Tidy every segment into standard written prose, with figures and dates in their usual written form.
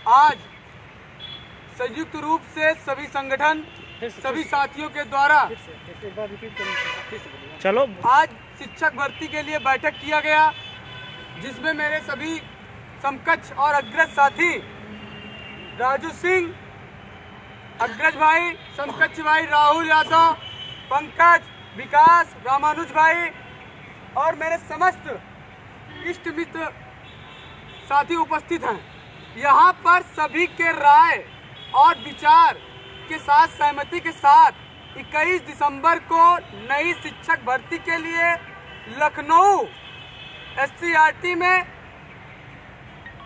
आज संयुक्त रूप से सभी संगठन सभी साथियों के द्वारा चलो आज शिक्षक भर्ती के लिए बैठक किया गया, जिसमें मेरे सभी समकक्ष और अग्रज साथी राजू सिंह, अग्रज भाई, समकक्ष भाई राहुल यादव, पंकज, विकास, रामानुज भाई और मेरे समस्त इष्ट मित्र साथी उपस्थित हैं। यहाँ पर सभी के राय और विचार के साथ सहमति के साथ 21 दिसंबर को नई शिक्षक भर्ती के लिए लखनऊ SCRT में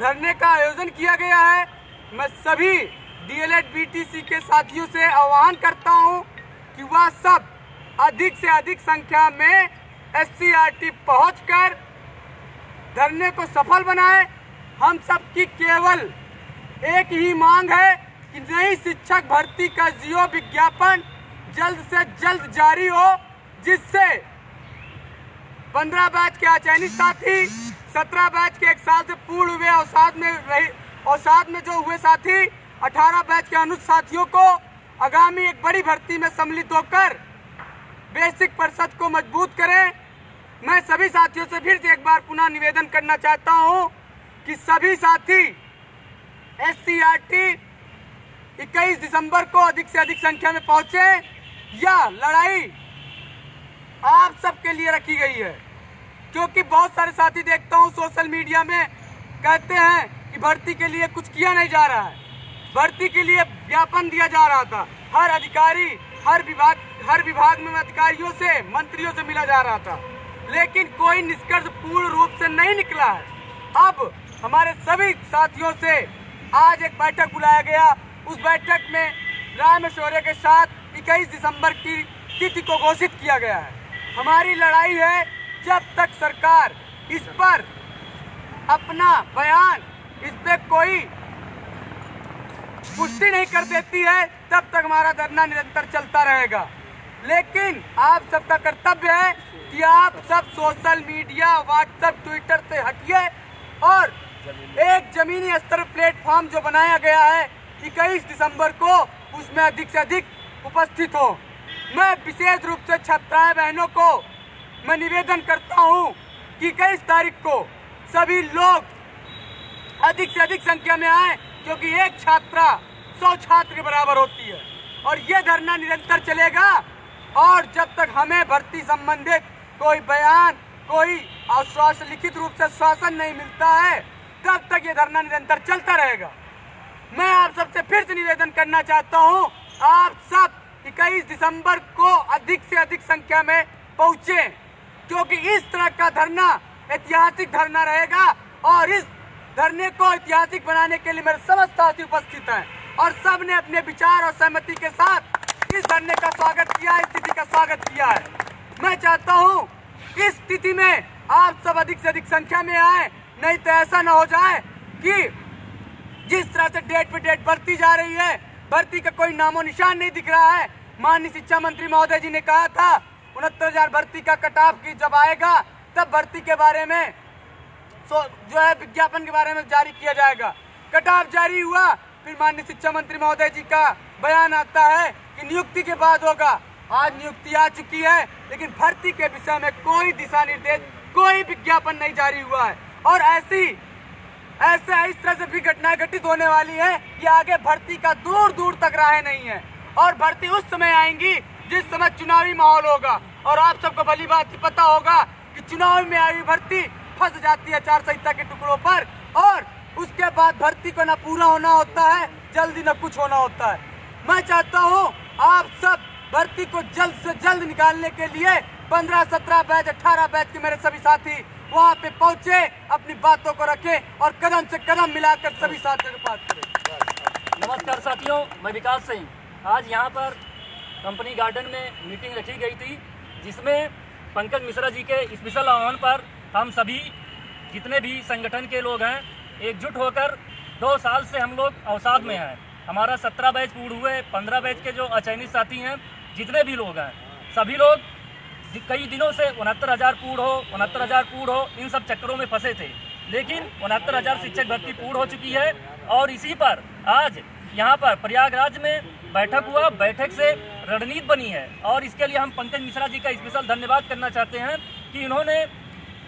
धरने का आयोजन किया गया है। मैं सभी DLED BTC के साथियों से आह्वान करता हूं कि वह सब अधिक से अधिक संख्या में SCRT पहुंचकर धरने को सफल बनाए। हम सबकी केवल एक ही मांग है कि नई शिक्षक भर्ती का जियो विज्ञापन जल्द से जल्द जारी हो, जिससे 15 बैच के अचयनित साथी, 17 बैच के 1 साल से पूर्ण हुए अवसाद में जो हुए साथी, 18 बैच के अनुज साथियों को आगामी एक बड़ी भर्ती में सम्मिलित होकर बेसिक परिषद को मजबूत करें। मैं सभी साथियों से फिर से एक बार पुनः निवेदन करना चाहता हूं कि सभी साथी SCRT 21 दिसंबर को अधिक से अधिक संख्या में पहुंचे। यह लड़ाई आप सबके लिए रखी गई है, क्योंकि बहुत सारे साथी देखता हूं सोशल मीडिया में कहते हैं कि भर्ती के लिए कुछ किया नहीं जा रहा है। भर्ती के लिए ज्ञापन दिया जा रहा था, हर अधिकारी हर विभाग में अधिकारियों से, मंत्रियों से मिला जा रहा था, लेकिन कोई निष्कर्ष पूर्ण रूप से नहीं निकला है। अब हमारे सभी साथियों से आज एक बैठक बुलाया गया। उस बैठक में राय मशवरे के साथ 21 दिसंबर की तिथि को घोषित किया गया है। हमारी लड़ाई है, जब तक सरकार इस पर अपना बयान, इस पे कोई पुष्टि नहीं कर देती है, तब तक हमारा धरना निरंतर चलता रहेगा। लेकिन आप सबका कर्तव्य है कि आप सब सोशल मीडिया, व्हाट्सएप, ट्विटर से हटिए और एक जमीनी स्तर प्लेटफॉर्म जो बनाया गया है 21 दिसंबर को, उसमें अधिक से अधिक उपस्थित हो। मैं विशेष रूप से छात्राएं बहनों को मैं निवेदन करता हूं कि 21 तारीख को सभी लोग अधिक से अधिक संख्या में आए, क्योंकि एक छात्रा 100 छात्र के बराबर होती है और ये धरना निरंतर चलेगा। और जब तक हमें भर्ती संबंधित कोई बयान, कोई आश्वासन, लिखित रूप से आश्वासन नहीं मिलता है, तब तक ये धरना निरंतर चलता रहेगा। मैं आप सबसे फिर से निवेदन करना चाहता हूं, आप सब 21 दिसंबर को अधिक से अधिक संख्या में पहुंचे, क्योंकि इस तरह का धरना ऐतिहासिक धरना रहेगा और इस धरने को ऐतिहासिक बनाने के लिए मेरे समस्त साथी उपस्थित हैं और सब ने अपने विचार और सहमति के साथ इस धरने का स्वागत किया, इस तिथि का स्वागत किया है। मैं चाहता हूं इस तिथि में आप सब अधिक से अधिक संख्या में आए, नहीं तो ऐसा न हो जाए कि जिस तरह से डेट पे डेट बढ़ती जा रही है, भर्ती का कोई नामो निशान नहीं दिख रहा है। माननीय शिक्षा मंत्री महोदय जी ने कहा था 69,000 भर्ती का कटाव की जब आएगा तब भर्ती के बारे में जो है विज्ञापन के बारे में जारी किया जाएगा। कटाव जारी हुआ, फिर माननीय शिक्षा मंत्री महोदय जी का बयान आता है कि नियुक्ति के बाद होगा। आज नियुक्ति आ चुकी है, लेकिन भर्ती के विषय में कोई दिशा निर्देश, कोई विज्ञापन नहीं जारी हुआ है और इस तरह से भी घटनाएं घटित होने वाली है कि आगे भर्ती का दूर दूर तक राह नहीं है और भर्ती उस समय आएंगी जिस समय चुनावी माहौल होगा। और आप सबको भली बात पता होगा कि चुनाव में आई भर्ती फंस जाती है आचार संहिता के टुकड़ों पर और उसके बाद भर्ती को न पूरा होना होता है, जल्दी न कुछ होना होता है। मैं चाहता हूँ आप सब भर्ती को जल्द से जल्द निकालने के लिए 15, 17 बैच, 18 बैच के मेरे सभी साथी वहाँ पे पहुँचे, अपनी बातों को रखें और कदम से कदम मिलाकर सभी साथियों को बात करें। नमस्कार साथियों, मैं विकास सिंह। आज यहाँ पर कंपनी गार्डन में मीटिंग रखी गई थी, जिसमें पंकज मिश्रा जी के स्पेशल आह्वान पर हम सभी जितने भी संगठन के लोग हैं एकजुट होकर 2 साल से हम लोग अवसाद में हैं। हमारा 17 बैच पूर्ण हुए, 15 बैच के जो अचयनित साथी हैं, जितने भी लोग हैं, सभी लोग कई दिनों से 69,000 पूर्ण हो, इन सब चक्करों में फंसे थे। लेकिन 69,000 शिक्षक भर्ती पूर्ण हो चुकी है और इसी पर आज यहाँ पर प्रयागराज में बैठक हुआ। बैठक से रणनीति बनी है और इसके लिए हम पंकज मिश्रा जी का स्पेशल धन्यवाद करना चाहते हैं कि इन्होंने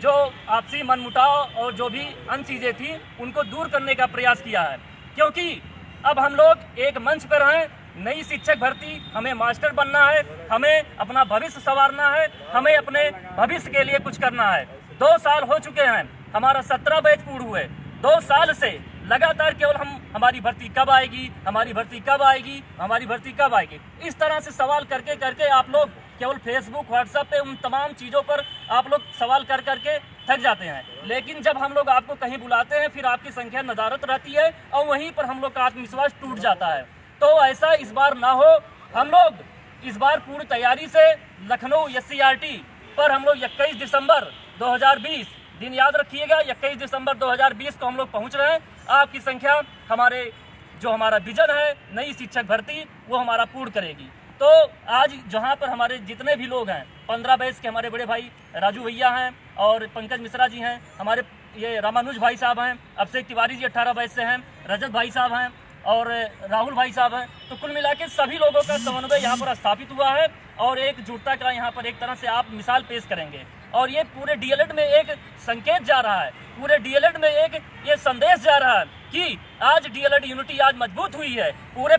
जो आपसी मनमुटाव और जो भी अन्य चीज़ें थी उनको दूर करने का प्रयास किया है, क्योंकि अब हम लोग एक मंच पर हैं। नई शिक्षक भर्ती, हमें मास्टर बनना है, हमें अपना भविष्य संवारना है, हमें अपने भविष्य के लिए कुछ करना है। 2 साल हो चुके हैं, हमारा 17 बैच पूर्ण हुए। 2 साल से लगातार केवल हमारी भर्ती कब आएगी, हमारी भर्ती कब आएगी, हमारी भर्ती कब आएगी, इस तरह से सवाल करके करके आप लोग केवल फेसबुक व्हाट्सएप पे उन तमाम चीज़ों पर आप लोग सवाल कर करके थक जाते हैं। लेकिन जब हम लोग आपको कहीं बुलाते हैं फिर आपकी संख्या नदारत रहती है और वहीं पर हम लोग का आत्मविश्वास टूट जाता है। तो ऐसा इस बार ना हो। हम लोग इस बार पूरी तैयारी से लखनऊ SCRT पर हम लोग 21 दिसंबर 2020 दिन याद रखिएगा, 21 दिसंबर 2020 को हम लोग पहुंच रहे हैं। आपकी संख्या हमारा विजन है नई शिक्षक भर्ती, वो हमारा पूर्ण करेगी। तो आज जहां पर हमारे जितने भी लोग हैं, 15 बैच के हमारे बड़े भाई राजू भैया हैं और पंकज मिश्रा जी हैं, हमारे ये रामानुज भाई साहब हैं, अभिषेक तिवारी जी 18 बैच से हैं, रजत भाई साहब हैं और राहुल भाई साहब हैं। तो कुल मिला के सभी लोगों का समन्वय यहाँ पर स्थापित हुआ है और एकजुटता का यहाँ पर एक तरह से आप मिसाल पेश करेंगे। और ये पूरे DLED में एक संकेत जा रहा है, पूरे DLED में एक ये संदेश जा रहा है कि आज DLED यूनिटी आज मजबूत हुई है। पूरे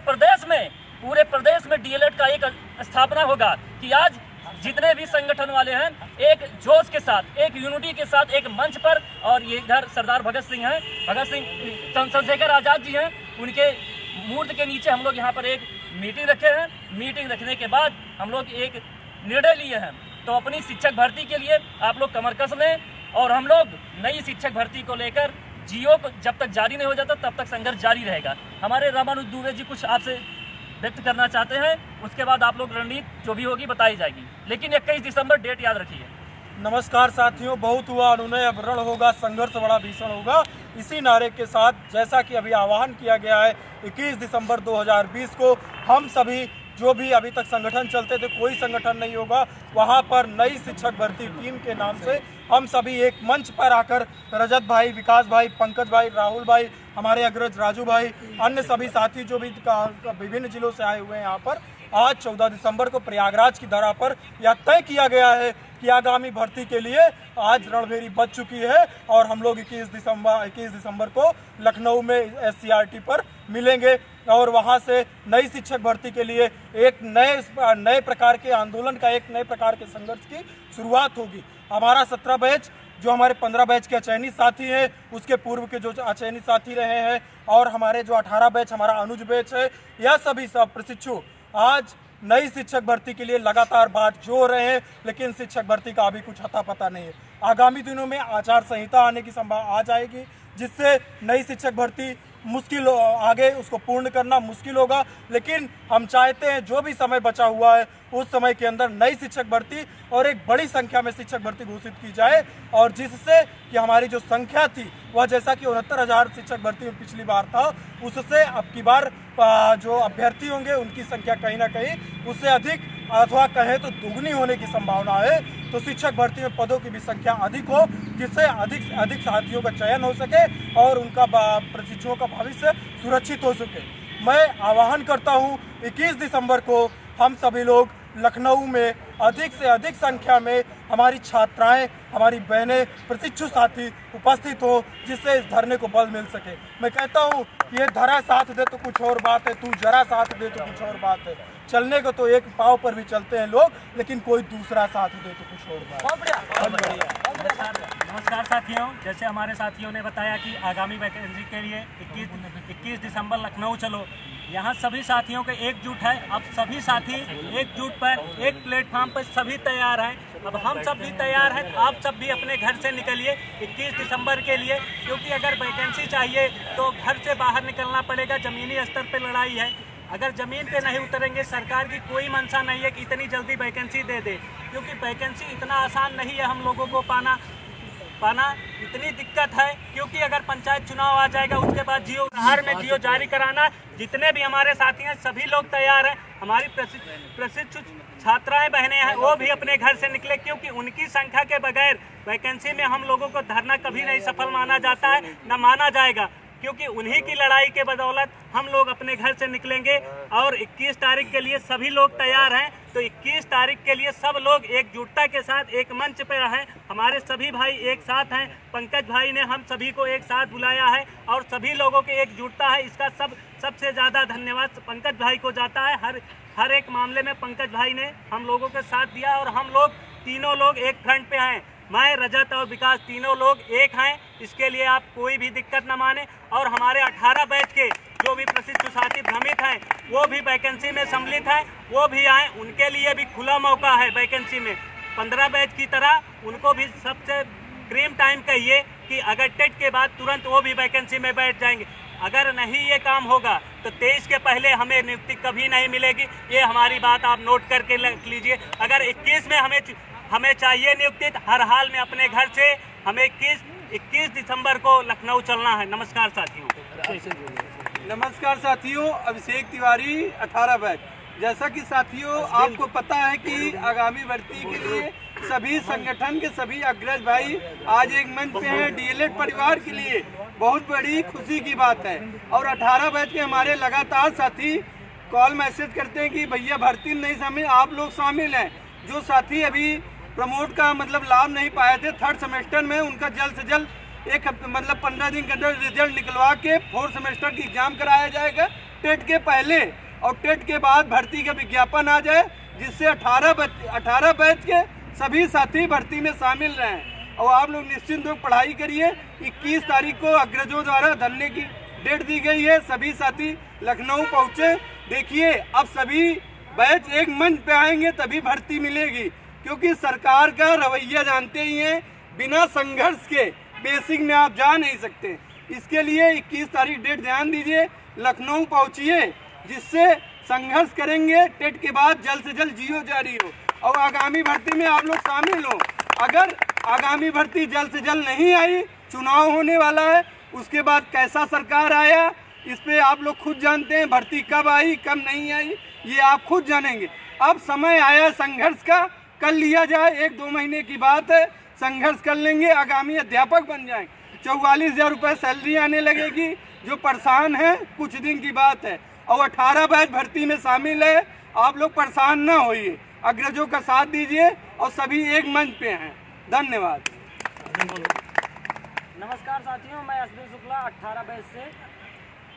प्रदेश में DLED का एक स्थापना होगा कि आज जितने भी संगठन वाले हैं एक जोश के साथ, एक यूनिटी के साथ एक मंच पर, और ये इधर सरदार भगत सिंह हैं, चंद्रशेखर आजाद जी हैं, उनके मूर्ति के नीचे हम लोग यहाँ पर एक मीटिंग रखे हैं। मीटिंग रखने के बाद हम लोग एक निर्णय लिए हैं। तो अपनी शिक्षक भर्ती के लिए आप लोग कमर कस लें और हम लोग नई शिक्षक भर्ती को लेकर जियो को जब तक जारी नहीं हो जाता तब तक संघर्ष जारी रहेगा। हमारे रामानुज दुबे जी कुछ आपसे व्यक्त करना चाहते हैं, उसके बाद आप लोग रणनीति जो भी होगी बताई जाएगी, लेकिन 21 दिसंबर डेट याद रखिए। नमस्कार साथियों, बहुत हुआ अनुनय अब रण होगा, संघर्ष बड़ा भीषण होगा। इसी नारे के साथ जैसा कि अभी आह्वान किया गया है 21 दिसंबर 2020 को हम सभी जो भी अभी तक संगठन चलते थे, कोई संगठन नहीं होगा, वहां पर नई शिक्षक भर्ती टीम के नाम से हम सभी एक मंच पर आकर रजत भाई, विकास भाई, पंकज भाई, राहुल भाई, हमारे अग्रज राजू भाई, अन्य सभी साथी जो भी विभिन्न जिलों से आए हुए हैं यहाँ पर, आज 14 दिसंबर को प्रयागराज की धरा पर यह तय किया गया है कि आगामी भर्ती के लिए आज रणभेरी बज चुकी है और हम लोग 21 दिसंबर को लखनऊ में SCRT पर मिलेंगे और वहां से नई शिक्षक भर्ती के लिए एक नए प्रकार के आंदोलन का, एक नए प्रकार के संघर्ष की शुरुआत होगी। हमारा 17 बैच जो हमारे 15 बैच के अचयनित साथी हैं, उसके पूर्व के जो अचयनित साथी रहे हैं और हमारे जो 18 बैच हमारा अनुज बैच है, यह सभी सब प्रशिक्षु आज नई शिक्षक भर्ती के लिए लगातार बात जोड़ रहे हैं, लेकिन शिक्षक भर्ती का अभी कुछ अता पता नहीं है। आगामी दिनों में आचार संहिता आने की संभावना आ जाएगी, जिससे नई शिक्षक भर्ती मुश्किल आगे उसको पूर्ण करना मुश्किल होगा। लेकिन हम चाहते हैं जो भी समय बचा हुआ है उस समय के अंदर नई शिक्षक भर्ती और एक बड़ी संख्या में शिक्षक भर्ती घोषित की जाए और जिससे कि हमारी जो संख्या थी वह जैसा कि 69,000 शिक्षक भर्ती में पिछली बार था, उससे अब की बार जो अभ्यर्थी होंगे उनकी संख्या कहीं ना कहीं उससे अधिक अथवा कहें तो दुगनी होने की संभावना है। तो शिक्षक भर्ती में पदों की भी संख्या अधिक हो, जिससे अधिक से अधिक साथियों का चयन हो सके और उनका प्रशिक्षुओं का भविष्य सुरक्षित हो सके। मैं आह्वान करता हूं 21 दिसंबर को हम सभी लोग लखनऊ में अधिक से अधिक संख्या में हमारी छात्राएं, हमारी बहनें, प्रशिक्षु साथी उपस्थित हो, जिससे इस धरने को बल मिल सके। मैं कहता हूं कि ये धरा साथ दे तो कुछ और बात है, तू जरा साथ दे तो कुछ और बात है। चलने को तो एक पाँव पर भी चलते हैं लोग, लेकिन कोई दूसरा साथ दे तो कुछ और बात है। नमस्कार साथियों, जैसे हमारे साथियों ने बताया कि आगामी वैकेंसी के लिए 21 दिसंबर लखनऊ चलो, यहाँ सभी साथियों के एकजुट है। अब सभी साथी एकजुट पर एक प्लेटफॉर्म पर सभी तैयार हैं। अब हम सब भी तैयार हैं, आप सब भी अपने घर से निकलिए 21 दिसंबर के लिए, क्योंकि अगर वैकेंसी चाहिए तो घर से बाहर निकलना पड़ेगा। ज़मीनी स्तर पर लड़ाई है। अगर ज़मीन पे नहीं उतरेंगे, सरकार की कोई मंशा नहीं है कि इतनी जल्दी वैकेंसी दे दे, क्योंकि वैकेंसी इतना आसान नहीं है हम लोगों को पाना इतनी दिक्कत है। क्योंकि अगर पंचायत चुनाव आ जाएगा उसके बाद जियो बाहर में जियो जारी कराना, जितने भी हमारे साथी हैं सभी लोग तैयार हैं। हमारी प्रशिक्षु छात्राएं बहनें हैं, वो भी अपने घर से निकले, क्योंकि उनकी संख्या के बगैर वैकेंसी में हम लोगों को धरना कभी नहीं सफल माना जाता है, न माना जाएगा। क्योंकि उन्हीं की लड़ाई के बदौलत हम लोग अपने घर से निकलेंगे और 21 तारीख के लिए सभी लोग तैयार हैं। तो 21 तारीख के लिए सब लोग एकजुटता के साथ एक मंच पे हैं। हमारे सभी भाई एक साथ हैं। पंकज भाई ने हम सभी को एक साथ बुलाया है और सभी लोगों की एकजुटता है। इसका सबसे ज़्यादा धन्यवाद पंकज भाई को जाता है। हर एक मामले में पंकज भाई ने हम लोगों के साथ दिया और हम लोग तीनों लोग एक फ्रंट पे हैं। मैं, रजत और विकास तीनों लोग एक हैं। इसके लिए आप कोई भी दिक्कत न माने। और हमारे 18 बैच के जो भी प्रसिद्ध साथी भ्रमित हैं वो भी वैकेंसी में सम्मिलित हैं, वो भी आए। उनके लिए भी खुला मौका है वैकेंसी में। 15 बैच की तरह उनको भी सबसे क्रीम टाइम कहिए कि अगर टेट के बाद तुरंत वो भी वैकेंसी में बैठ जाएंगे। अगर नहीं ये काम होगा तो 23 के पहले हमें नियुक्ति कभी नहीं मिलेगी। ये हमारी बात आप नोट करके रख लीजिए। अगर 21 में हमें चाहिए नियुक्ति, हर हाल में अपने घर से हमें 21 दिसंबर को लखनऊ चलना है। नमस्कार साथियों। नमस्कार साथियों, अभिषेक तिवारी 18 बैच। जैसा कि साथियों आपको पता है कि आगामी भर्ती के लिए सभी संगठन के सभी अग्रज भाई आज एक मंच पे हैं। डीएलएड परिवार के लिए बहुत बड़ी खुशी की बात है। और 18 बैच के हमारे लगातार साथी कॉल मैसेज करते हैं कि भैया भर्ती में नहीं शामिल, आप लोग शामिल हैं। जो साथी अभी प्रमोट का लाभ नहीं पाए थे 3rd सेमेस्टर में, उनका जल्द से जल्द 15 दिन के अंदर रिजल्ट निकलवा के 4th सेमेस्टर की एग्जाम कराया जाएगा टेट के पहले। और टेट के बाद भर्ती का विज्ञापन आ जाए जिससे 18 बैच के सभी साथी भर्ती में शामिल रहें। और आप लोग निश्चिंत होकर पढ़ाई करिए। 21 तारीख को अग्रजों द्वारा धरने की डेट दी गई है। सभी साथी लखनऊ पहुँचे। देखिए अब सभी बैच एक मंच पे आएंगे तभी भर्ती मिलेगी, क्योंकि सरकार का रवैया जानते ही हैं, बिना संघर्ष के बेसिक में आप जा नहीं सकते। इसके लिए 21 तारीख डेट ध्यान दीजिए, लखनऊ पहुंचिए, जिससे संघर्ष करेंगे। टेट के बाद जल्द से जल्द जीओ जारी हो और आगामी भर्ती में आप लोग शामिल हो। अगर आगामी भर्ती जल्द से जल्द नहीं आई, चुनाव होने वाला है, उसके बाद कैसा सरकार आया इस पे आप लोग खुद जानते हैं। भर्ती कब आई कब नहीं आई ये आप खुद जानेंगे। अब समय आया संघर्ष का, कर लिया जाए। 1-2 महीने की बात है, संघर्ष कर लेंगे, आगामी अध्यापक बन जाएंगे। 44,000 रुपये सैलरी आने लगेगी। जो परेशान है कुछ दिन की बात है। और 18 बैच भर्ती में शामिल है। आप लोग परेशान ना होइए, अग्रजों का साथ दीजिए और सभी एक मंच पे हैं। धन्यवाद। नमस्कार साथियों, मैं अश्विन शुक्ला 18 बैच से।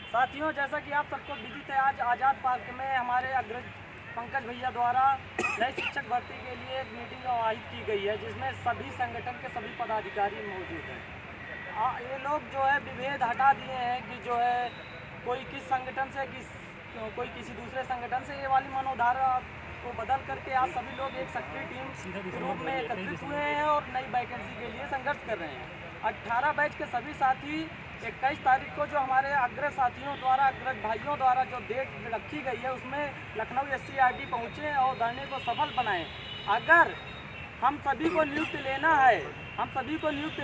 साथियों जैसा कि आप सबको विदित है, आज आज़ाद पार्क में हमारे अग्रज पंकज भैया द्वारा नई शिक्षक भर्ती के लिए एक मीटिंग आयोजित की गई है, जिसमें सभी संगठन के सभी पदाधिकारी मौजूद हैं। ये लोग जो है विभेद हटा दिए हैं कि जो है कोई किस संगठन से कोई किसी दूसरे संगठन से, ये वाली मनोधारा को बदल करके आज सभी लोग एक सक्रिय टीम के रूप में एकत्रित हुए हैं और नई वैकेंसी के लिए संघर्ष कर रहे हैं। 18 बैच के सभी साथी 21 तारीख को जो हमारे अग्रज साथियों द्वारा, अग्रज भाइयों द्वारा जो डेट रखी गई है उसमें लखनऊ SCRT पहुँचे और धरने को सफल बनाएं। अगर हम सभी को नियुक्त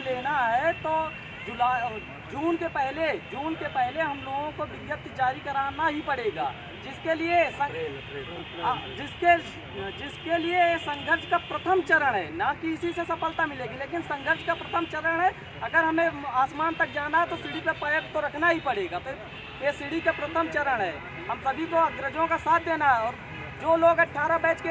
लेना है तो जून के पहले हम लोगों को विज्ञप्ति जारी कराना ही पड़ेगा, जिसके लिए संघर्ष का प्रथम चरण है। ना कि इसी से सफलता मिलेगी, लेकिन संघर्ष का प्रथम चरण है। अगर हमें आसमान तक जाना है तो सीढ़ी पे पैर तो रखना ही पड़ेगा। तो ये सीढ़ी का प्रथम चरण है। हम सभी को अग्रजों का साथ देना है। और जो लोग 18 बैच के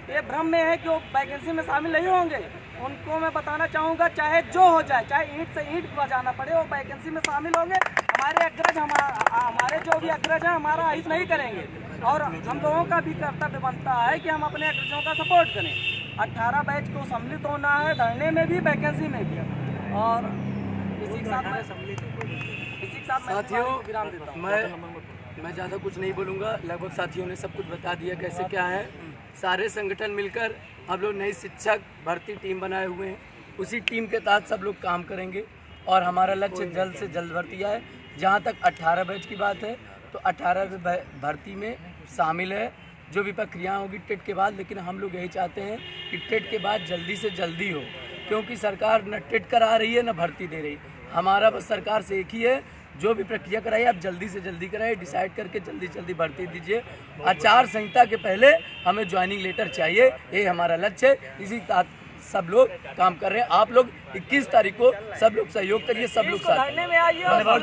ये भ्रम में है कि वो वैकेंसी में शामिल नहीं होंगे, उनको मैं बताना चाहूँगा, चाहे जो हो जाए, चाहे ईंट से ईंट बजाना पड़े, वो वैकेंसी में शामिल होंगे। हमारे जो भी अग्रज हैं हमारा हित नहीं करेंगे। और हम लोगों का भी कर्तव्य बनता है कि हम अपने अग्रजों का सपोर्ट करें। 18 बैच को सम्मिलित होना है, धरने में भी, वैकेंसी में भी। और इसी के साथ विराम देता हूँ। मैं ज़्यादा कुछ नहीं बोलूँगा, लगभग साथियों ने सब कुछ बता दिया कैसे क्या है। सारे संगठन मिलकर हम लोग नई शिक्षक भर्ती टीम बनाए हुए हैं। उसी टीम के तहत सब लोग काम करेंगे और हमारा लक्ष्य जल्द से जल्द भर्ती आए। जहाँ तक 18 बैच की बात है तो 18 भर्ती में शामिल है, जो भी प्रक्रिया होगी टेट के बाद। लेकिन हम लोग यही चाहते हैं कि टेट के बाद जल्दी से जल्दी हो, क्योंकि सरकार न टेट करा रही है न भर्ती दे रही। हमारा बस सरकार से एक ही है, जो भी प्रक्रिया कराइए आप जल्दी से जल्दी कराइए, डिसाइड करके जल्दी से जल्दी भर्ती दीजिए। आचार संहिता के पहले हमें ज्वाइनिंग लेटर चाहिए, ये हमारा लक्ष्य है। इसी सब लोग काम कर रहे हैं। आप लोग 21 तारीख को सब लोग सहयोग करिए, सब लोग साथ में आइए धन्यवाद।